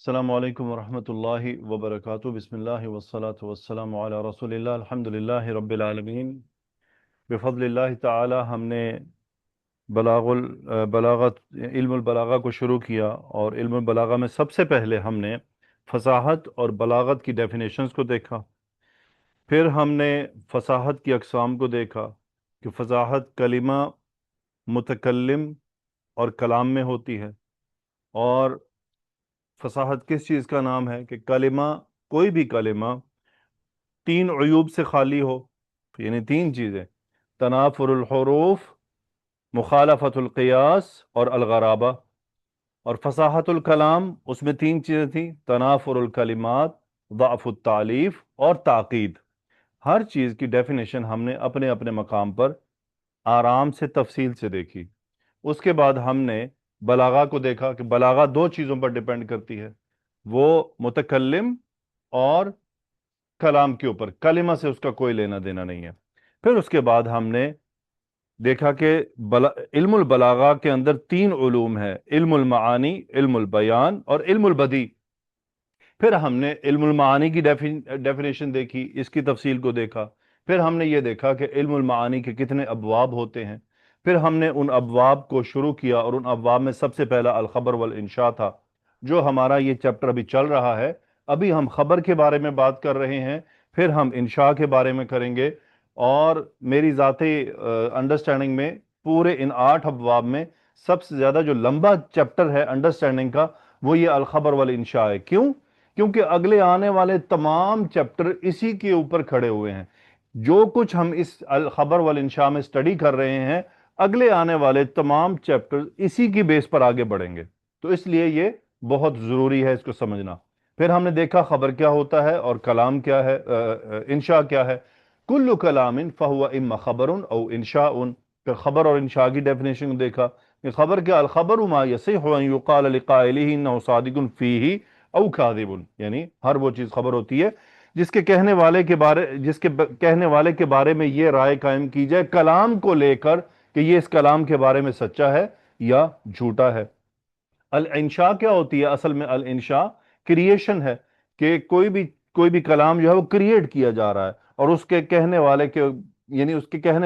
السلام علیکم ورحمۃ اللہ وبرکاتہ۔ بسم اللہ والصلاة والسلام علی رسول اللہ، الحمد للہ رب العالمین۔ بفضل اللہ تعالی ہم نے بلاغت علم البلاغہ کو شروع کیا، اور علم البلاغہ میں سب سے پہلے ہم نے فصاحت اور بلاغت کی ڈیفینیشنز کو دیکھا۔ پھر ہم نے فصاحت کی اقسام کو دیکھا کہ فصاحت کلمہ، متکلم اور کلام میں ہوتی ہے، اور فصاحت کس چیز کا نام ہے کہ کلمہ، کوئی بھی کلمہ تین عیوب سے خالی ہو، یعنی تین چیزیں: تنافر الحروف، مخالفت القیاس اور الغرابہ۔ اور فصاحت الکلام، اس میں تین چیزیں تھیں: تنافر الکلمات، ضعف التعلیف اور تعقید۔ ہر چیز کی ڈیفینیشن ہم نے اپنے اپنے مقام پر آرام سے تفصیل سے دیکھی۔ اس کے بعد ہم نے بلاغہ کو دیکھا کہ بلاغہ دو چیزوں پر ڈیپینڈ کرتی ہے، وہ متکلم اور کلام کے اوپر، کلمہ سے اس کا کوئی لینا دینا نہیں ہے۔ پھر اس کے بعد ہم نے دیکھا کہ علم البلاغہ کے اندر تین علوم ہے: علم المعانی، علم البیان اور علم البدیع۔ پھر ہم نے علم المعانی کی ڈیفینیشن دیکھی، اس کی تفصیل کو دیکھا۔ پھر ہم نے یہ دیکھا کہ علم المعانی کے کتنے ابواب ہوتے ہیں۔ پھر ہم نے ان ابواب کو شروع کیا، اور ان ابواب میں سب سے پہلا الخبر والانشاء تھا، جو ہمارا یہ چیپٹر ابھی چل رہا ہے۔ ابھی ہم خبر کے بارے میں بات کر رہے ہیں، پھر ہم انشاء کے بارے میں کریں گے، اور میری ذاتی انڈرسٹینڈنگ میں پورے ان 8 ابواب میں سب سے زیادہ جو لمبا چیپٹر ہے انڈرسٹینڈنگ کا، وہ یہ الخبر والانشاء ہے۔ کیوں؟ کیونکہ اگلے آنے والے تمام چیپٹر اسی کے اوپر کھڑے ہوئے ہیں۔ جو کچھ ہم اس الخبر والانشاء میں سٹڈی کر رہے ہیں، اگلے آنے والے تمام چیپٹر اسی کی بیس پر آگے بڑھیں گے، تو اس لیے یہ بہت ضروری ہے اس کو سمجھنا۔ پھر ہم نے دیکھا خبر کیا ہوتا ہے اور کلام کیا ہے، انشاء کیا ہے۔ کل کلام فہو اما خبر او انشاء۔ پھر خبر اور انشاء کی ڈیفینیشن دیکھا کہ خبر کیا، الخبر ما یصح ان یقال لقائلہ انہ صادق فیہ او کاذب، یعنی ہر وہ چیز خبر ہوتی ہے جس کے کہنے والے کے بارے میں یہ رائے قائم کی جائے کلام کو لے کر کہ یہ اس کلام کے بارے میں سچا ہے یا جھوٹا ہے۔ الانشاء کیا ہوتی ہے؟ اصل میں الانشاء کریشن ہے، کہ کوئی بھی کلام جو ہے وہ کریٹ کیا جا رہا ہے، اور اس کے کہنے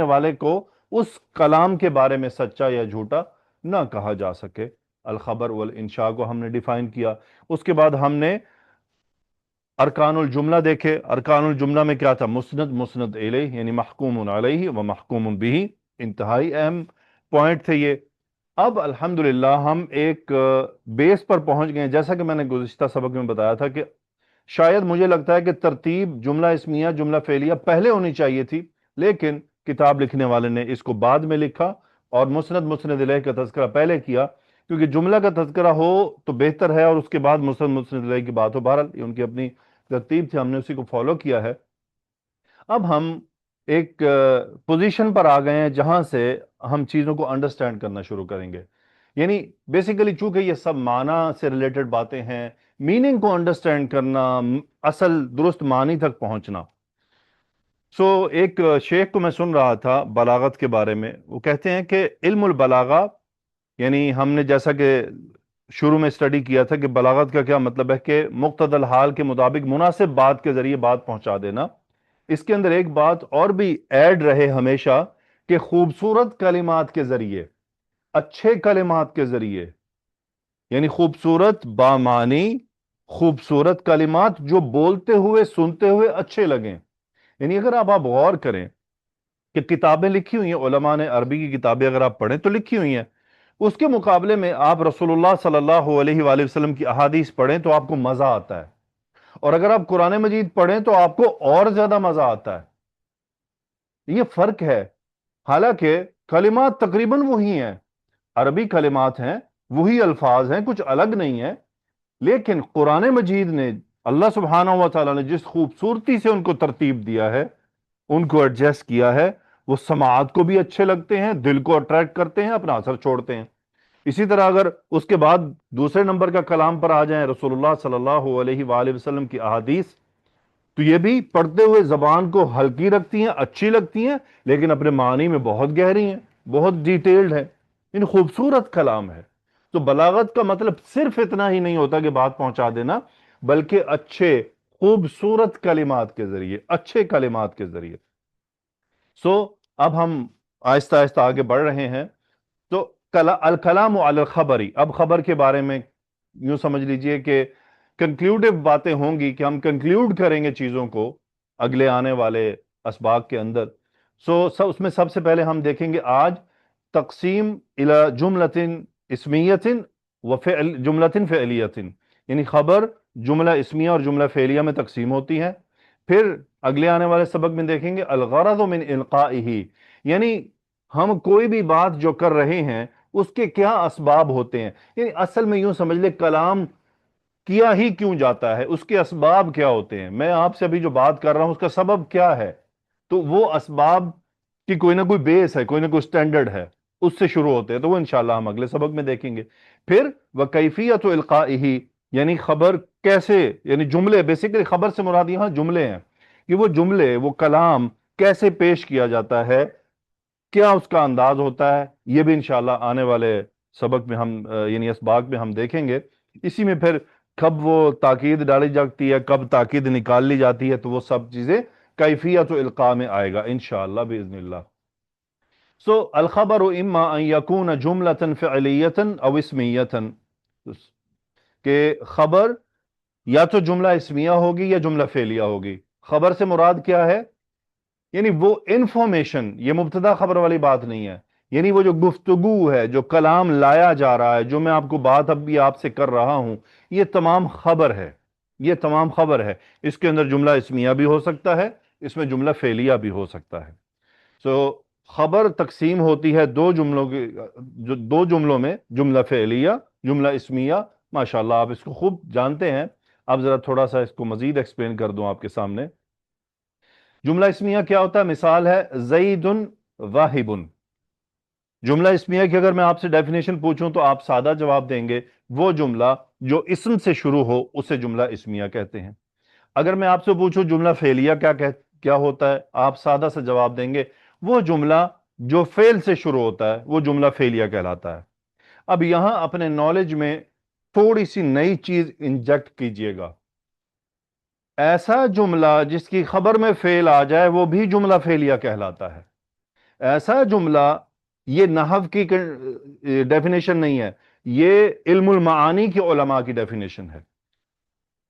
والے کو اس کلام کے بارے میں سچا یا جھوٹا نہ کہا جا سکے۔ الخبر والانشاء کو ہم نے ڈیفائن کیا۔ اس کے بعد ہم نے ارکان الجملہ دیکھے۔ ارکان الجملہ میں کیا تھا؟ مسند، مسند الیہ یعنی محکوم علیہ و محکوم بہ، انتہائی اہم پوائنٹ تھے یہ۔ اب الحمدللہ ہم ایک بیس پر پہنچ گئے، جیسا کہ میں نے گزشتہ سبق میں بتایا تھا کہ شاید مجھے لگتا ہے کہ ترتیب جملہ اسمیہ، جملہ فعلیہ پہلے ہونی چاہیے تھی، لیکن کتاب لکھنے والے نے اس کو بعد میں لکھا اور مسند، مسند الیہ کا تذکرہ پہلے کیا، کیونکہ جملہ کا تذکرہ ہو تو بہتر ہے، اور اس کے بعد مسند، مسند الیہ کی بات ہو۔ بہرحال یہ ان کی اپنی ترتیب تھی، ہم نے اسی کو فالو کیا ہے۔ اب ہم ایک پوزیشن پر آ گئے ہیں جہاں سے ہم چیزوں کو انڈرسٹینڈ کرنا شروع کریں گے، یعنی بیسیکلی چونکہ یہ سب معنی سے ریلیٹڈ باتیں ہیں، میننگ کو انڈرسٹینڈ کرنا، اصل درست معنی تک پہنچنا۔ ایک شیخ کو میں سن رہا تھا بلاغت کے بارے میں، وہ کہتے ہیں کہ علم البلاغہ، یعنی ہم نے جیسا کہ شروع میں اسٹڈی کیا تھا کہ بلاغت کا کیا مطلب ہے کہ مقتضی الحال کے مطابق مناسب بات کے ذریعے بات پہنچا دینا۔ اس کے اندر ایک بات اور بھی ایڈ رہے ہمیشہ کہ خوبصورت کلمات کے ذریعے، اچھے کلمات کے ذریعے، یعنی خوبصورت بامانی خوبصورت کلمات جو بولتے ہوئے سنتے ہوئے اچھے لگیں۔ یعنی اگر آپ غور کریں کہ کتابیں لکھی ہوئی ہیں، علماء نے عربی کی کتابیں اگر آپ پڑھیں تو لکھی ہوئی ہیں، اس کے مقابلے میں آپ رسول اللہ صلی اللہ علیہ وآلہ وسلم کی احادیث پڑھیں تو آپ کو مزہ آتا ہے، اور اگر آپ قرآن مجید پڑھیں تو آپ کو اور زیادہ مزہ آتا ہے۔ یہ فرق ہے، حالانکہ کلمات تقریباً وہی ہیں، عربی کلمات ہیں، وہی الفاظ ہیں، کچھ الگ نہیں ہیں، لیکن قرآن مجید نے، اللہ سبحانہ و تعالیٰ نے جس خوبصورتی سے ان کو ترتیب دیا ہے، ان کو ایڈجسٹ کیا ہے، وہ سماعت کو بھی اچھے لگتے ہیں، دل کو اٹریکٹ کرتے ہیں، اپنا اثر چھوڑتے ہیں۔ اسی طرح اگر اس کے بعد دوسرے نمبر کا کلام پر آ جائیں، رسول اللہ صلی اللہ علیہ وآلہ وسلم کی احادیث، تو یہ بھی پڑھتے ہوئے زبان کو ہلکی رکھتی ہیں، اچھی لگتی ہیں، لیکن اپنے معنی میں بہت گہری ہیں، بہت ڈیٹیلڈ ہیں، ان خوبصورت کلام ہے۔ تو بلاغت کا مطلب صرف اتنا ہی نہیں ہوتا کہ بات پہنچا دینا، بلکہ اچھے خوبصورت کلمات کے ذریعے، اچھے کلمات کے ذریعے۔ سو اب ہم آہستہ آہستہ آگے بڑھ رہے ہیں۔ تو الکلام علی الخبری، اب خبر کے بارے میں یوں سمجھ لیجئے کہ کنکلیوڈیو باتیں ہوں گی، کہ ہم کنکلیوڈ کریں گے چیزوں کو اگلے آنے والے اسباق کے اندر۔ اس میں سب سے پہلے ہم دیکھیں گے آج تقسیم الی جملۃ اسمیۃ و جملۃ فعلیۃ، یعنی خبر جملہ اسمیہ اور جملہ فعلیہ میں تقسیم ہوتی ہے۔ پھر اگلے آنے والے سبق میں دیکھیں گے الغرض من القائہ، یعنی ہم کوئی بھی بات جو کر رہے ہیں اس کے کیا اسباب ہوتے ہیں، یعنی اصل میں یوں سمجھ لے کلام کیا ہی کیوں جاتا ہے، اس کے اسباب کیا ہوتے ہیں۔ میں آپ سے ابھی جو بات کر رہا ہوں اس کا سبب کیا ہے، تو وہ اسباب کی کوئی نہ کوئی بیس ہے، کوئی نہ کوئی سٹینڈرڈ ہے، اس سے شروع ہوتے ہیں، تو وہ انشاءاللہ ہم اگلے سبق میں دیکھیں گے۔ پھر وَكَيْفِيَةُ إِلْقَائِهِ، یعنی خبر کیسے، یعنی جملے، بیسیکلی خبر سے مراد یہاں جملے ہیں، کہ وہ جملے، وہ کلام کیسے پیش کیا جاتا ہے، کیا اس کا انداز ہوتا ہے، یہ بھی انشاءاللہ آنے والے سبق میں ہم یعنی اسباق میں ہم دیکھیں گے۔ اسی میں پھر کب وہ تاکید ڈالی جاتی ہے، کب تاکید نکال لی جاتی ہے، تو وہ سب چیزیں کیفیت القاء میں آئے گا انشاءاللہ باذن اللہ۔ سو الخبر اما ان یکون جملۃ فعلیۃ او اسمیۃ، کہ خبر یا تو جملہ اسمیہ ہوگی یا جملہ فعلیہ ہوگی۔ خبر سے مراد کیا ہے، یعنی وہ انفارمیشن، یہ مبتدا خبر والی بات نہیں ہے، یعنی وہ جو گفتگو ہے، جو کلام لایا جا رہا ہے، جو میں آپ کو بات اب بھی آپ سے کر رہا ہوں، یہ تمام خبر ہے، یہ تمام خبر ہے۔ اس کے اندر جملہ اسمیہ بھی ہو سکتا ہے، اس میں جملہ فعلیہ بھی ہو سکتا ہے۔ سو خبر تقسیم ہوتی ہے دو جملوں میں، جملہ فعلیہ، جملہ اسمیہ۔ ماشاءاللہ آپ اس کو خوب جانتے ہیں، اب ذرا تھوڑا سا اس کو مزید ایکسپلین کر دوں آپ کے سامنے۔ جملہ اسمیہ کیا ہوتا ہے؟ مثال ہے زید واہب۔ جملہ اسمیہ کی اگر میں آپ سے ڈیفینیشن پوچھوں تو آپ سادہ جواب دیں گے، وہ جملہ جو اسم سے شروع ہو اسے جملہ اسمیہ کہتے ہیں۔ اگر میں آپ سے پوچھوں جملہ فعلیہ کیا ہوتا ہے، آپ سادہ سے جواب دیں گے، وہ جملہ جو فعل سے شروع ہوتا ہے وہ جملہ فعلیہ کہلاتا ہے۔ اب یہاں اپنے نالج میں تھوڑی سی نئی چیز انجیکٹ کیجئے گا۔ ایسا جملہ جس کی خبر میں فعل آ جائے وہ بھی جملہ فعلیہ کہلاتا ہے۔ ایسا جملہ، یہ نحو کی ڈیفینیشن نہیں ہے، یہ علم المعانی کے علماء کی ڈیفینیشن ہے۔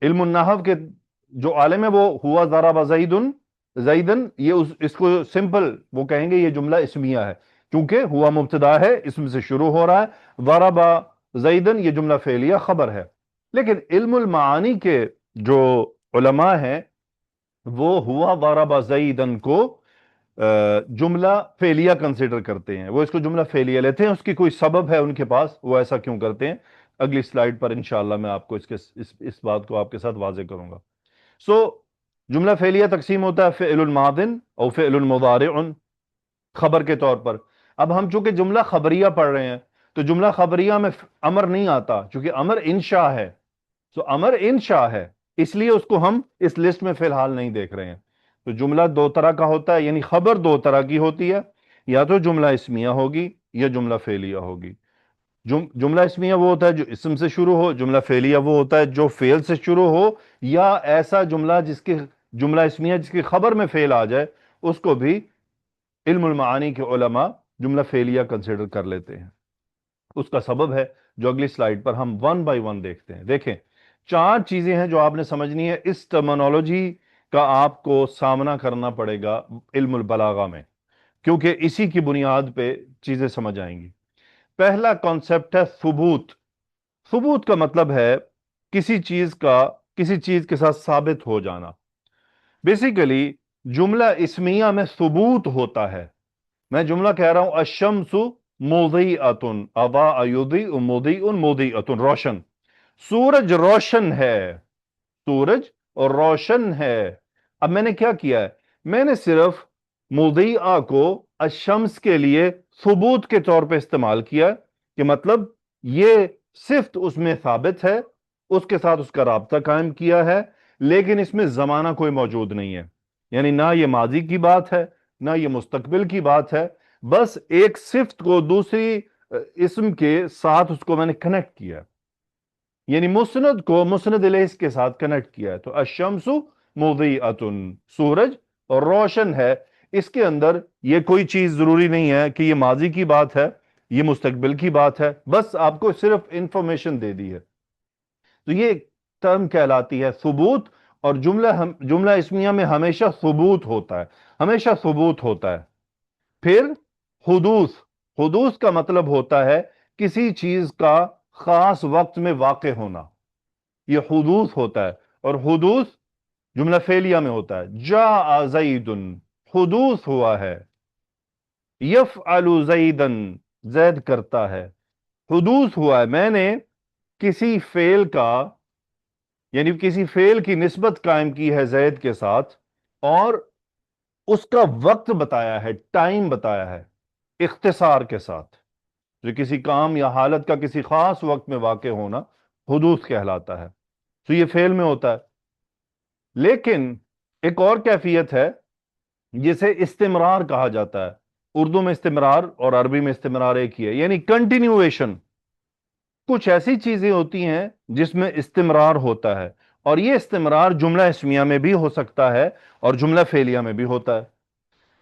علم النحو کے جو عالم ہے وہ ہوا ضرب زیدن، یہ اس کو سمپل وہ کہیں گے یہ جملہ اسمیہ ہے، کیونکہ ہوا مبتدا ہے، اسم سے شروع ہو رہا ہے، ضرب زیدن یہ جملہ فعلیہ خبر ہے۔ لیکن علم المعانی کے جو علماء ہیں وہ ہوا ضرب زیدن کو جملہ فعلیہ کنسیڈر کرتے ہیں، وہ اس کو جملہ فعلیہ لیتے ہیں۔ اس کی کوئی سبب ہے ان کے پاس، وہ ایسا کیوں کرتے ہیں، اگلی سلائیڈ پر انشاءاللہ میں آپ کو اس بات کو آپ کے ساتھ واضح کروں گا۔ سو جملہ فعلیہ تقسیم ہوتا ہے فعل الماض اور فعل المضارع خبر کے طور پر۔ اب ہم چونکہ جملہ خبریہ پڑھ رہے ہیں تو جملہ خبریہ میں امر نہیں آتا، چونکہ امر انشاء ہے، سو امر انشاء ہے، اس لیے اس کو ہم اس لسٹ میں فی الحال نہیں دیکھ رہے ہیں۔ تو جملہ دو طرح کا ہوتا ہے، یعنی خبر دو طرح کی ہوتی ہے، یا تو جملہ اسمیہ ہوگی یا جملہ فعلیہ ہوگی۔ جملہ اسمیہ وہ ہوتا ہے جو اسم سے شروع ہو، جملہ فعلیہ وہ ہوتا ہے جو فعل سے شروع ہو، یا ایسا جملہ جملہ اسمیہ جس کی خبر میں فعل آ جائے اس کو بھی علم المعانی کے علماء جملہ فعلیہ کنسیڈر کر لیتے ہیں۔ اس کا سبب ہے جو اگلی سلائیڈ پر ہم ون بائی ون دیکھتے ہیں۔ دیکھیں، چار چیزیں ہیں جو آپ نے سمجھنی ہے، اس ٹرمینالوجی کا آپ کو سامنا کرنا پڑے گا علم البلاغہ میں، کیونکہ اسی کی بنیاد پہ چیزیں سمجھ آئیں گی۔ پہلا کانسیپٹ ہے ثبوت۔ ثبوت کا مطلب ہے کسی چیز کے ساتھ ثابت ہو جانا۔ بیسیکلی جملہ اسمیہ میں ثبوت ہوتا ہے۔ میں جملہ کہہ رہا ہوں الشمس مضیئۃ، اضاء یضیء مضیء مضیئۃ، روشن، سورج روشن ہے، سورج اور روشن ہے۔ اب میں نے کیا کیا ہے، میں نے صرف مضیئہ کو الشمس کے لیے ثبوت کے طور پہ استعمال کیا، کہ مطلب یہ صفت اس میں ثابت ہے، اس کے ساتھ اس کا رابطہ قائم کیا ہے، لیکن اس میں زمانہ کوئی موجود نہیں ہے، یعنی نہ یہ ماضی کی بات ہے نہ یہ مستقبل کی بات ہے، بس ایک صفت کو دوسری اسم کے ساتھ اس کو میں نے کنیکٹ کیا، یعنی مسند کو مسند الیہ کے ساتھ کنیکٹ کیا ہے۔ تو الشمس مضیئۃ، سورج روشن ہے۔ اس کے اندر یہ کوئی چیز ضروری نہیں ہے کہ یہ ماضی کی بات ہے، یہ مستقبل کی بات ہے، بس آپ کو صرف انفارمیشن دے دی ہے۔ تو یہ ٹرم کہلاتی ہے ثبوت، اور جملہ اسمیہ میں ہمیشہ ثبوت ہوتا ہے، ہمیشہ ثبوت ہوتا ہے۔ پھر حدوث، حدوث کا مطلب ہوتا ہے کسی چیز کا خاص وقت میں واقع ہونا، یہ حدوث ہوتا ہے۔ اور حدوث جملہ فعلیہ میں ہوتا ہے، جاء زید، حدوث ہوا ہے، یفعل زیدن، زید کرتا ہے، حدوث ہوا ہے، میں نے کسی فعل کا، یعنی کسی فعل کی نسبت قائم کی ہے زید کے ساتھ، اور اس کا وقت بتایا ہے، ٹائم بتایا ہے اختصار کے ساتھ۔ جو کسی کام یا حالت کا کسی خاص وقت میں واقع ہونا حدوث کہلاتا ہے، تو یہ فعل میں ہوتا ہے۔ لیکن ایک اور کیفیت ہے جسے استمرار کہا جاتا ہے۔ اردو میں استمرار اور عربی میں استمرار ایک ہی ہے، یعنی کنٹینیویشن۔ کچھ ایسی چیزیں ہوتی ہیں جس میں استمرار ہوتا ہے، اور یہ استمرار جملہ اسمیہ میں بھی ہو سکتا ہے اور جملہ فعلیہ میں بھی ہوتا ہے۔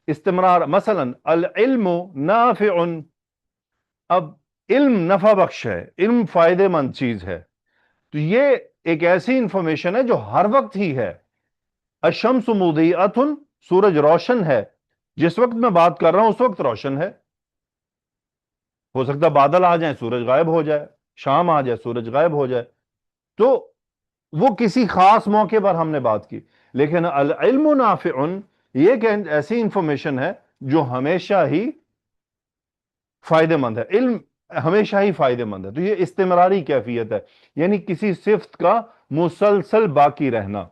استمرار مثلا العلم نافع، اب علم نفع بخش ہے، علم فائدے مند چیز ہے، تو یہ ایک ایسی انفارمیشن ہے جو ہر وقت ہی ہے۔ الشمس مضیئۃ، سورج روشن ہے، جس وقت میں بات کر رہا ہوں اس وقت روشن ہے۔ ہو سکتا ہے بادل آ جائیں سورج غائب ہو جائے، شام آ جائے سورج غائب ہو جائے، تو وہ کسی خاص موقع پر ہم نے بات کی۔ لیکن العلم نافع یہ ایک ایسی انفارمیشن ہے جو ہمیشہ ہی فائدہ مند ہے، علم ہمیشہ ہی فائدہ مند ہے۔ تو یہ استمراری کیفیت ہے، یعنی کسی صفت کا مسلسل باقی رہنا۔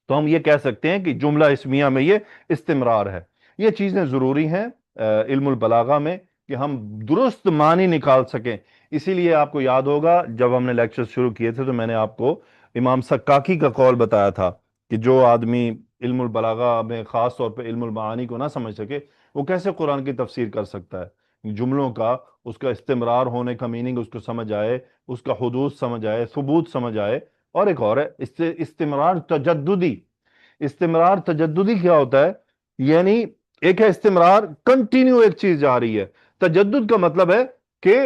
تو ہم یہ کہہ سکتے ہیں کہ جملہ اسمیہ میں یہ استمرار ہے۔ یہ چیزیں ضروری ہیں علم البلاغہ میں کہ ہم درست معنی نکال سکیں۔ اسی لیے آپ کو یاد ہوگا جب ہم نے لیکچر شروع کیے تھے تو میں نے آپ کو امام سکاکی کا قول بتایا تھا کہ جو آدمی علم البلاغہ میں خاص طور پہ علم المعانی کو نہ سمجھ سکے وہ کیسے قرآن کی تفسیر کر سکتا ہے؟ جملوں کا، اس کا استمرار ہونے کا میننگ اس کو سمجھ آئے، اس کا حدوث سمجھ آئے، ثبوت سمجھ آئے۔ اور ایک اور ہے استمرار تجددی۔ استمرار تجددی کیا ہوتا ہے؟ یعنی ایک ہے استمرار، کنٹینیو ایک چیز جا رہی ہے۔ تجدد کا مطلب ہے کہ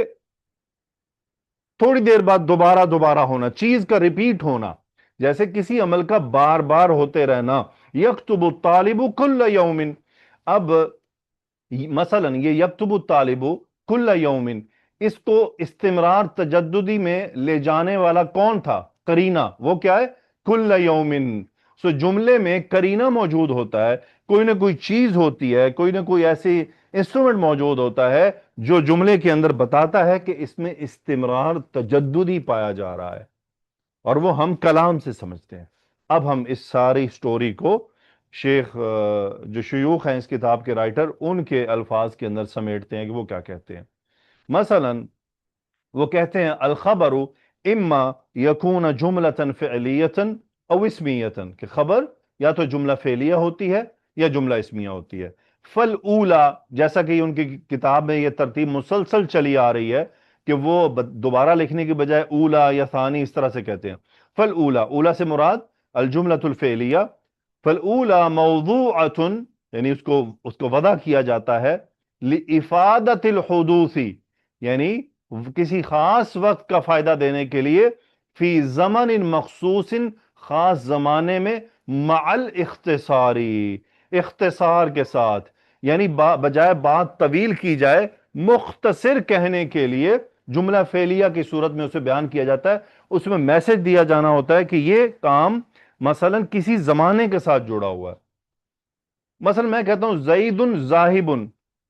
تھوڑی دیر بعد دوبارہ دوبارہ ہونا، چیز کا ریپیٹ ہونا، جیسے کسی عمل کا بار بار ہوتے رہنا۔ یکتب الطالب کل یوم، اب مثلا یہ یکتب الطالب کل یوم، اس کو استمرار تجددی میں لے جانے والا کون تھا؟ قرینہ، وہ کیا ہے؟ کل یوم۔ سو جملے میں قرینہ موجود ہوتا ہے، کوئی نہ کوئی چیز ہوتی ہے، کوئی نہ کوئی ایسی انسٹرومنٹ موجود ہوتا ہے جو جملے کے اندر بتاتا ہے کہ اس میں استمرار تجددی پایا جا رہا ہے، اور وہ ہم کلام سے سمجھتے ہیں۔ اب ہم اس ساری سٹوری کو شیخ جو شیوخ ہیں اس کتاب کے رائٹر، ان کے الفاظ کے اندر سمیٹتے ہیں کہ وہ کیا کہتے ہیں۔ مثلا وہ کہتے ہیں الخبر اما یکون جملة فعلیة او اسمیة، کہ خبر یا تو جملہ فعلیہ ہوتی ہے یا جملہ اسمیہ ہوتی ہے۔ فالأولا، جیسا کہ ان کی کتاب میں یہ ترتیب مسلسل چلی آ رہی ہے کہ وہ دوبارہ لکھنے کی بجائے اولا یا ثانی اس طرح سے کہتے ہیں۔ فالأولا، اولا سے مراد الجملة الفعلیہ، فالأولا موضوعة، یعنی اس کو وضع کیا جاتا ہے لإفادة الحدوث، یعنی کسی خاص وقت کا فائدہ دینے کے لیے، فی زمن مخصوص، خاص زمانے میں، مع الاختصاری، اختصار کے ساتھ، یعنی بجائے بات طویل کی جائے مختصر کہنے کے لیے جملہ فعلیہ کی صورت میں اسے بیان کیا جاتا ہے۔ اس میں میسج دیا جانا ہوتا ہے کہ یہ کام مثلا کسی زمانے کے ساتھ جڑا ہوا ہے۔ مثلا میں کہتا ہوں زید ذاہب،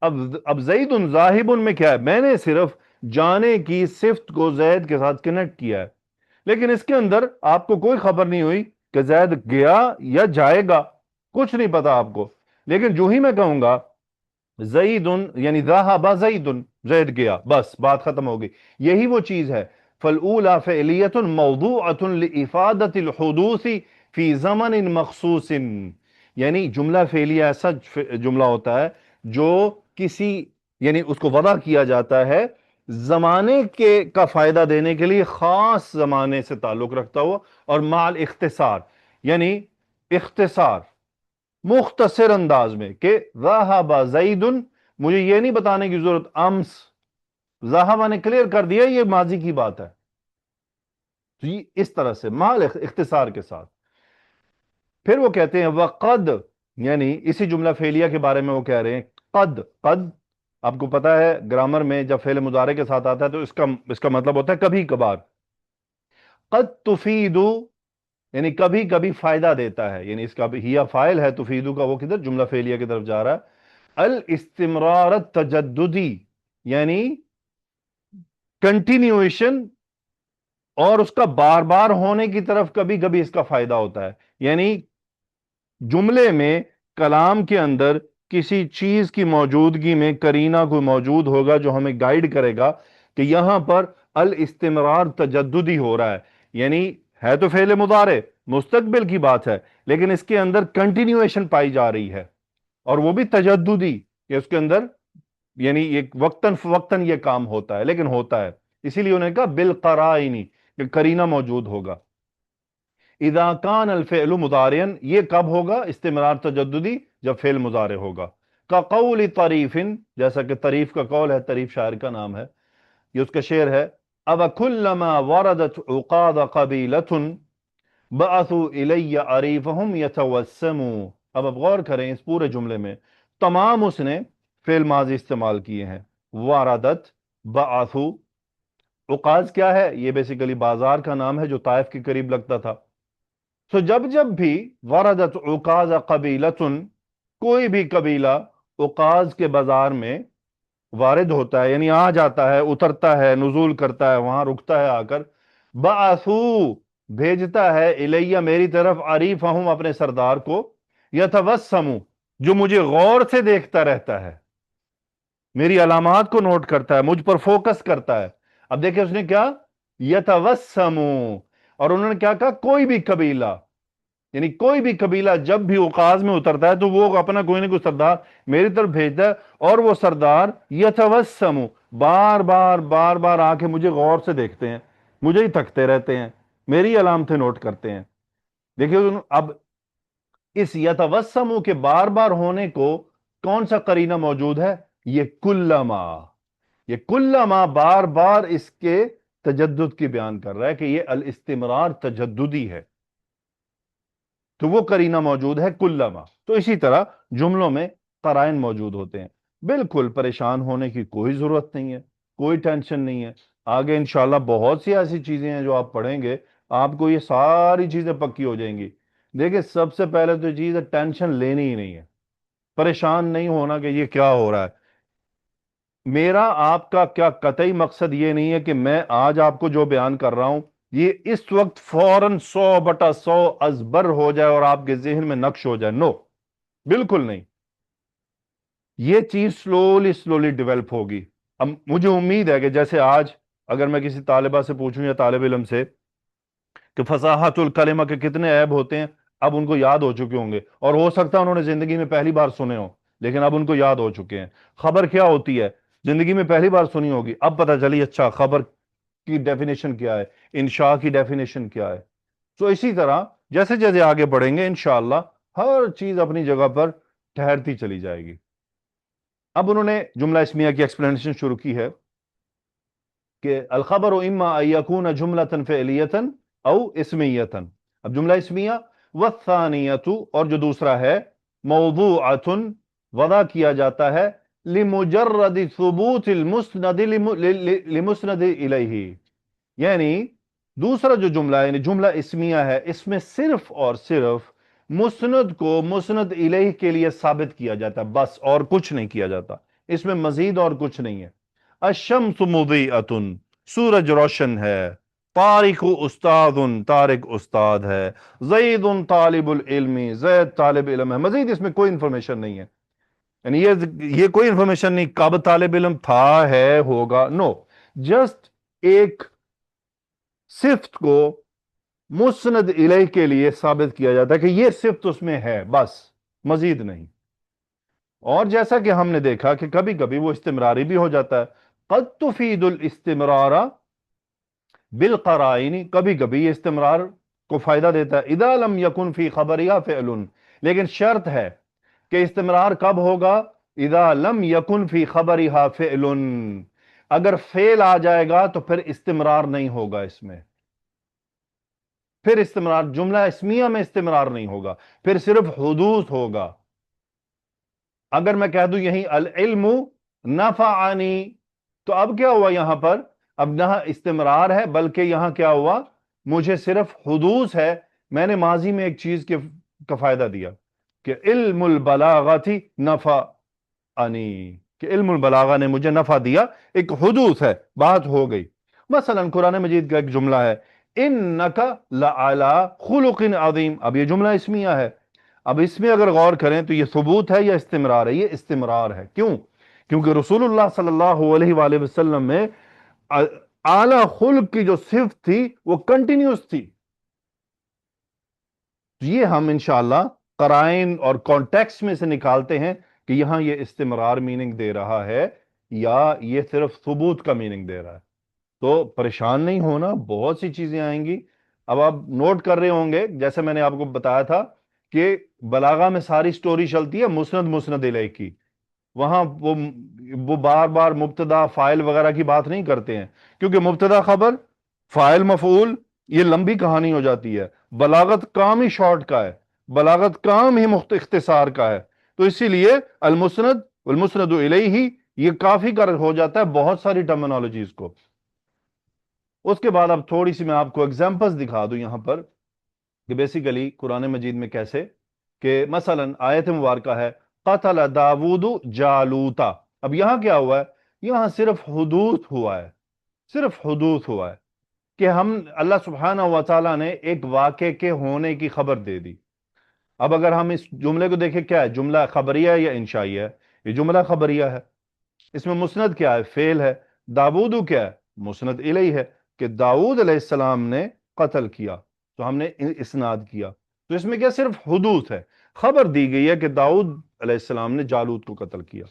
اب زید ذاہب میں کیا ہے؟ میں نے صرف جانے کی صفت کو زید کے ساتھ کنیکٹ کیا ہے، لیکن اس کے اندر آپ کو کوئی خبر نہیں ہوئی کہ زید گیا یا جائے گا، کچھ نہیں پتا آپ کو۔ لیکن جو ہی میں کہوں گا زید، یعنی ذہب زید، زید گیا، بس بات ختم ہوگی۔ یہی وہ چیز ہے، فالأولا فعلیۃ موضوعۃ لإفادۃ الحدوث فی زمن مخصوص، یعنی جملہ فعلیہ ایسا جملہ ہوتا ہے جو کسی یعنی اس کو وضع کیا جاتا ہے زمانے کا فائدہ دینے کے لیے، خاص زمانے سے تعلق رکھتا ہوا، اور مال اختصار، یعنی اختصار مختصر انداز میں کہ ذہب زید، مجھے یہ نہیں بتانے کی ضرورت امس، ذہب نے کلیئر کر دیا یہ ماضی کی بات ہے، تو یہ اس طرح سے مال اختصار کے ساتھ. پھر وہ کہتے ہیں وقد، یعنی اسی جملہ فعلیہ کے بارے میں وہ کہہ رہے ہیں قد. قد آپ کو پتا ہے گرامر میں جب فعل مضارع کے ساتھ آتا ہے تو اس کا مطلب ہوتا ہے کبھی کبھار. قد تفیدو یعنی کبھی کبھی فائدہ دیتا ہے، یعنی اس کا ہیا فائل ہے، تفیدو کا وہ کدھر جملہ فعلیہ کی طرف جا رہا ہے. الاستمرار التجددی یعنی کنٹینیویشن اور اس کا بار بار ہونے کی طرف کبھی کبھی اس کا فائدہ ہوتا ہے. یعنی جملے میں کلام کے اندر کسی چیز کی موجودگی میں کرینہ کوئی موجود ہوگا جو ہمیں گائیڈ کرے گا کہ یہاں پر الاستمرار تجددی ہو رہا ہے، یعنی ہے تو فعل مضارع مستقبل کی بات ہے لیکن اس کے اندر کنٹینیویشن پائی جا رہی ہے، اور وہ بھی تجددی کہ اس کے اندر یعنی ایک وقتاً فوقتاً یہ کام ہوتا ہے لیکن ہوتا ہے. اسی لیے انہوں نے کہا بالقرائن کہ کرینہ موجود ہوگا. اذا کان الفعل مضارعا، یہ کب ہوگا استمرار تجددی؟ جب فعل مضارع ہوگا. کقول طریف، جیسا کہ طریف کا قول ہے، طریف شاعر کا نام ہے، یہ اس کا شعر ہے. اب کلما وردت عقاد قبیلۃ بعثوا الی عریفہم یتوسموا. اب آپ غور کریں اس پورے جملے میں تمام اس نے فعل ماضی استعمال کیے ہیں. وردت، بعثوا، عقاز کیا ہے؟ یہ بیسیکلی بازار کا نام ہے جو طائف کے قریب لگتا تھا. تو جب جب بھی وردت عکاز قبیلتن، کوئی بھی قبیلہ عکاز کے بازار میں وارد ہوتا ہے یعنی آ جاتا ہے، اترتا ہے، نزول کرتا ہے، وہاں رکتا ہے، آ کر بعثو بھیجتا ہے الیہ میری طرف عریفہم اپنے سردار کو، یتوسمو جو مجھے غور سے دیکھتا رہتا ہے، میری علامات کو نوٹ کرتا ہے، مجھ پر فوکس کرتا ہے. اب دیکھیں اس نے کیا یتوسمو، اور انہوں نے کیا کہا کوئی بھی قبیلہ، یعنی کوئی بھی قبیلہ جب بھی اوقاز میں اترتا ہے تو وہ اپنا کوئی نہ کوئی سردار میری طرف بھیجتا ہے، اور وہ سردار یتوسمو بار بار بار بار آ کے مجھے غور سے دیکھتے ہیں، مجھے ہی تکتے رہتے ہیں، میری علامتیں نوٹ کرتے ہیں. دیکھیے اب اس یتوسمو کے بار بار ہونے کو کون سا قرینہ موجود ہے؟ یہ کلما. یہ کلما بار بار اس کے تجدد کی بیان کر رہا ہے کہ یہ الاستمرار تجددی ہے، تو وہ قرینہ موجود ہے کلما. تو اسی طرح جملوں میں قرائن موجود ہوتے ہیں. بالکل پریشان ہونے کی کوئی ضرورت نہیں ہے، کوئی ٹینشن نہیں ہے. آگے انشاءاللہ بہت سی ایسی چیزیں ہیں جو آپ پڑھیں گے آپ کو یہ ساری چیزیں پکی ہو جائیں گی. دیکھیں سب سے پہلے تو چیز ہے ٹینشن لینی ہی نہیں ہے، پریشان نہیں ہونا کہ یہ کیا ہو رہا ہے. میرا آپ کا کیا قطعی مقصد یہ نہیں ہے کہ میں آج آپ کو جو بیان کر رہا ہوں یہ اس وقت فوراً 100/100 ازبر ہو جائے اور آپ کے ذہن میں نقش ہو جائے. نو، بالکل نہیں. یہ چیز سلولی ڈیولپ ہوگی. اب مجھے امید ہے کہ جیسے آج اگر میں کسی طالبہ سے پوچھوں یا طالب علم سے کہ فصاحت الکلمہ کے کتنے عیب ہوتے ہیں، اب ان کو یاد ہو چکے ہوں گے، اور ہو سکتا ہے انہوں نے زندگی میں پہلی بار سنے ہوں لیکن اب ان کو یاد ہو چکے ہیں. خبر کیا ہوتی ہے؟ زندگی میں پہلی بار سنی ہوگی، اب پتہ چلی اچھا خبر کی ڈیفینیشن کیا ہے، انشاء کی ڈیفینیشن کیا ہے. تو اسی طرح جیسے جیسے آگے بڑھیں گے انشاءاللہ ہر چیز اپنی جگہ پر ٹھہرتی چلی جائے گی. اب انہوں نے جملہ اسمیہ کی ایکسپلینیشن شروع کی ہے کہ الخبر اما ان یکون جملۃ فعلیۃ او اسمیۃ. اب جملہ اسمیہ والثانیۃ، اور جو دوسرا ہے موضوعۃ، وضع کیا جاتا ہے لمجرد ثبوت المسند لمسند الیہ. یعنی دوسرا جو جملہ ہے یعنی جملہ اسمیہ ہے، اس میں صرف اور صرف مسند کو مسند الیہ کے لیے ثابت کیا جاتا ہے، بس اور کچھ نہیں کیا جاتا، اس میں مزید اور کچھ نہیں ہے. الشمس مضیئۃ، سورج روشن ہے. طارق استاد، طارق استاد ہے. زید طالب العلم، زید طالب علم ہے. مزید اس میں کوئی انفارمیشن نہیں ہے، یعنی یہ کوئی انفارمیشن نہیں کب طالب علم تھا، ہے، ہوگا. نو، جسٹ ایک صفت کو مسند الیہ کے لیے ثابت کیا جاتا ہے کہ یہ صفت اس میں ہے، بس مزید نہیں. اور جیسا کہ ہم نے دیکھا کہ کبھی کبھی وہ استمراری بھی ہو جاتا ہے. قد تفید الاستمرار بالقرائن، کبھی کبھی یہ استمرار کو فائدہ دیتا ہے. اذا لم یکن فی خبرها فعل، لیکن شرط ہے کہ استمرار کب ہوگا؟ اذا لم یکن فی خبرها فعل، اگر فعل آ جائے گا تو پھر استمرار نہیں ہوگا اس میں. پھر استمرار جملہ اسمیہ میں استمرار نہیں ہوگا، پھر صرف حدوث ہوگا. اگر میں کہہ دوں یہیں العلم نفعنی، تو اب کیا ہوا یہاں پر؟ اب نہ استمرار ہے بلکہ یہاں کیا ہوا؟ مجھے صرف حدوث ہے. میں نے ماضی میں ایک چیز کا فائدہ دیا کہ علم البلاغہ نفعنی، کہ علم البلاغہ نے مجھے نفع دیا، ایک حدوث ہے، بات ہو گئی. مثلا قرآن مجید کا ایک جملہ ہے انک لعلی خلق عظیم، اب یہ جملہ اسمیہ ہے. اب اس میں اگر غور کریں تو یہ ثبوت ہے یا استمرار ہے؟ یہ استمرار ہے. کیوں؟ کیونکہ رسول اللہ صلی اللہ علیہ وآلہ وسلم میں اعلی خلق کی جو صفت تھی وہ کنٹینیوس تھی. یہ ہم انشاءاللہ قرائن اور کانٹیکسٹ میں سے نکالتے ہیں کہ یہاں یہ استمرار میننگ دے رہا ہے یا یہ صرف ثبوت کا میننگ دے رہا ہے. تو پریشان نہیں ہونا، بہت سی چیزیں آئیں گی. اب آپ نوٹ کر رہے ہوں گے جیسے میں نے آپ کو بتایا تھا کہ بلاغہ میں ساری سٹوری چلتی ہے مسند مسند الیہ کی. وہاں وہ بار بار مبتدا فاعل وغیرہ کی بات نہیں کرتے ہیں، کیونکہ مبتدا خبر فاعل مفعول یہ لمبی کہانی ہو جاتی ہے. بلاغت کام ہی شارٹ کا ہے، بلاغت کام ہی اختصار کا ہے. تو اسی لیے المسند والمسند الیہ یہ کافی کر ہو جاتا ہے بہت ساری ٹرمینالوجیز کو. اس کے بعد اب تھوڑی سی میں آپ کو ایگزامپلز دکھا دوں یہاں پر کہ بیسیکلی قرآن مجید میں کیسے، کہ مثلا آیت مبارکہ ہے قتل داود جالوتا. اب یہاں کیا ہوا ہے؟ یہاں صرف حدوث ہوا ہے، صرف حدوث ہوا ہے کہ ہم اللہ سبحانہ و تعالیٰ نے ایک واقعے کے ہونے کی خبر دے دی. اب اگر ہم اس جملے کو دیکھیں کیا ہے؟ جملہ خبریہ ہے یا انشائیہ ہے؟ یہ جملہ خبریہ ہے. اس میں مسند کیا ہے؟ فعل ہے. داودو کیا ہے؟ مسند الیہ ہے کہ داؤد علیہ السلام نے قتل کیا، تو ہم نے اسناد کیا. تو اس میں کیا صرف حدوث ہے، خبر دی گئی ہے کہ داؤد علیہ السلام نے جالوت کو قتل کیا.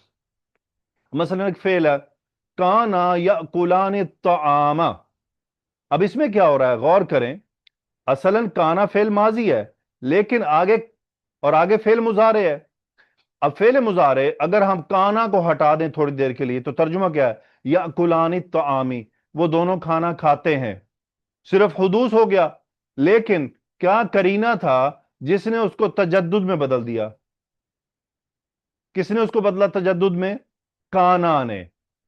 مثلا ایک فعل ہے کانا یاکلان الطعام. اب اس میں کیا ہو رہا ہے؟ غور کریں، اصلا کانا فعل ماضی ہے لیکن آگے فعل مضارع ہے. اب فعل مضارع اگر ہم کانا کو ہٹا دیں تھوڑی دیر کے لیے تو ترجمہ کیا ہے؟ یاکلان الطعام، وہ دونوں کھانا کھاتے ہیں. صرف حدوث ہو گیا، لیکن کیا کرینہ تھا جس نے اس کو تجدد میں بدل دیا؟ کس نے اس کو بدلا تجدد میں؟ کانا نے،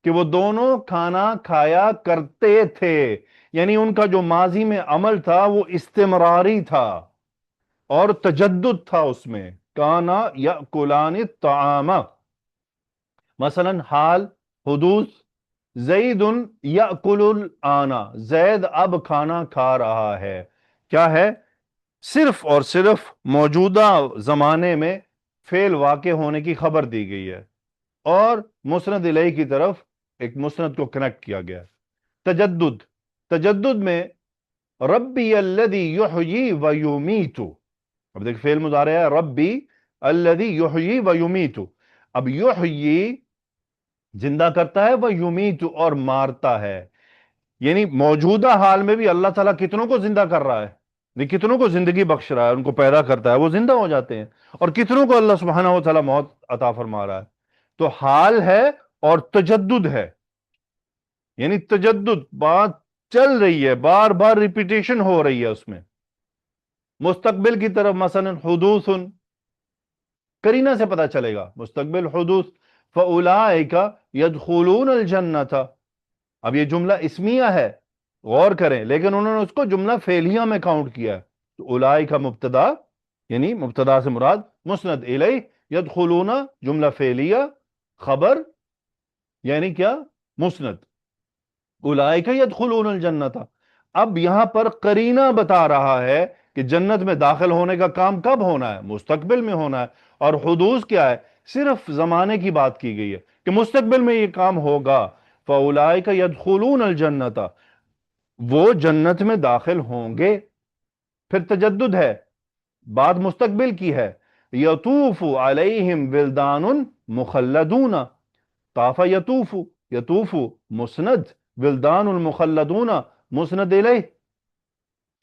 کہ وہ دونوں کھانا کھایا کرتے تھے. یعنی ان کا جو ماضی میں عمل تھا وہ استمراری تھا اور تجدد تھا اس میں. کانا یاکلان الطعام. مثلا حال حدوث زید یاکل الآن، زید اب کھانا کھا رہا ہے. کیا ہے؟ صرف اور صرف موجودہ زمانے میں فعل واقع ہونے کی خبر دی گئی ہے اور مسند الیہ کی طرف ایک مسند کو کنیکٹ کیا گیا. تجدد، تجدد میں ربی الذی یحیی و یمیت. اب دیکھ فعل مضارع ہے ربی الذی یحیی و یمیت. اب یحیی زندہ کرتا ہے، وہ یمیت اور مارتا ہے. یعنی موجودہ حال میں بھی اللہ تعالیٰ کتنوں کو زندہ کر رہا ہے، کتنوں کو زندگی بخش رہا ہے، ان کو پیدا کرتا ہے وہ زندہ ہو جاتے ہیں، اور کتنوں کو اللہ سبحانہ و تعالیٰ موت عطا فرما رہا ہے. تو حال ہے اور تجدد ہے، یعنی تجدد بات چل رہی ہے، بار بار ریپیٹیشن ہو رہی ہے اس میں. مستقبل کی طرف مثلا حدوث، کرینہ سے پتا چلے گا مستقبل حدوث. فَأُولَئِكَ يَدْخُلُونَ الْجَنَّةَ. اب یہ جملہ اسمیہ ہے، غور کریں، لیکن انہوں نے اس کو جملہ فعلیہ میں کاؤنٹ کیا ہے. تو اولائک کا مبتدا، یعنی مبتدا سے مراد مسند الیہ، یدخلون جملہ فعلیہ، خبر یعنی کیا؟ مسند. اولائک یدخلون الجنت. اب یہاں پر قرینہ بتا رہا ہے کہ جنت میں داخل ہونے کا کام کب ہونا ہے؟ مستقبل میں ہونا ہے. اور حدوث کیا ہے؟ صرف زمانے کی بات کی گئی ہے کہ مستقبل میں یہ کام ہوگا. فَأُولَئِكَ يَدْخُلُونَ الْجَنَّةَ، وہ جنت میں داخل ہوں گے. پھر تجدد ہے، بات مستقبل کی ہے. يَطُوفُ عَلَيْهِمْ وِلْدَانٌ مخلدون، طاف یطوف، یطوف مسند، ولدان المخلدون مسند الیہ.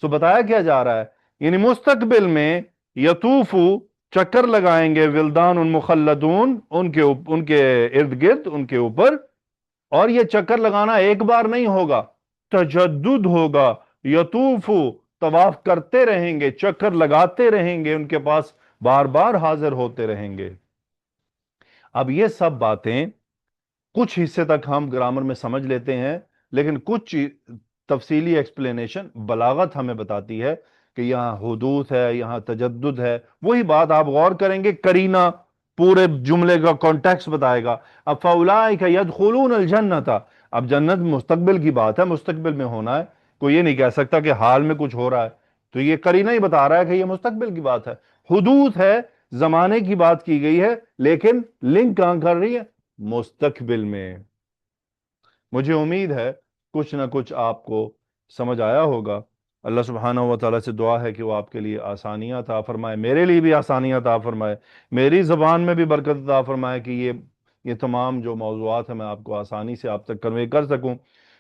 تو بتایا کیا جا رہا ہے، یعنی مستقبل میں یطوف چکر لگائیں گے ولدان المخلدون ان کے ارد گرد، ان کے اوپر. اور یہ چکر لگانا ایک بار نہیں ہوگا، تجدد ہوگا. یطوف طواف کرتے رہیں گے، چکر لگاتے رہیں گے، ان کے پاس بار بار حاضر ہوتے رہیں گے. اب یہ سب باتیں کچھ حصے تک ہم گرامر میں سمجھ لیتے ہیں، لیکن کچھ تفصیلی ایکسپلینیشن بلاغت ہمیں بتاتی ہے کہ یہاں حدوث ہے، یہاں تجدد ہے. وہی بات آپ غور کریں گے، کرینہ پورے جملے کا کانٹیکس بتائے گا. اب فَأُولَٰئِكَ يَدْخُلُونَ الْجَنَّةَ، اب جنت مستقبل کی بات ہے، مستقبل میں ہونا ہے. کوئی یہ نہیں کہہ سکتا کہ حال میں کچھ ہو رہا ہے. تو یہ کرینہ ہی بتا رہا ہے کہ یہ مستقبل کی بات ہے. حدوث ہے، زمانے کی بات کی گئی ہے، لیکن لنک کہاں کر رہی ہے؟ مستقبل میں. مجھے امید ہے کچھ نہ کچھ آپ کو سمجھ آیا ہوگا. اللہ سبحانہ و تعالیٰ سے دعا ہے کہ وہ آپ کے لیے آسانیاں عطا فرمائے، میرے لیے بھی آسانیاں عطا فرمائے، میری زبان میں بھی برکت عطا فرمائے کہ یہ تمام جو موضوعات ہیں میں آپ کو آسانی سے آپ تک کنوے کر سکوں.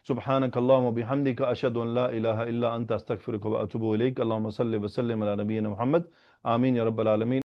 سبحانک اللہم و بحمدک، اشہد ان لا الہ الا انت، استغفرک و اتوب الیک. اللہم صلی وسلم علی نبینا محمد. آمین یا رب العالمین.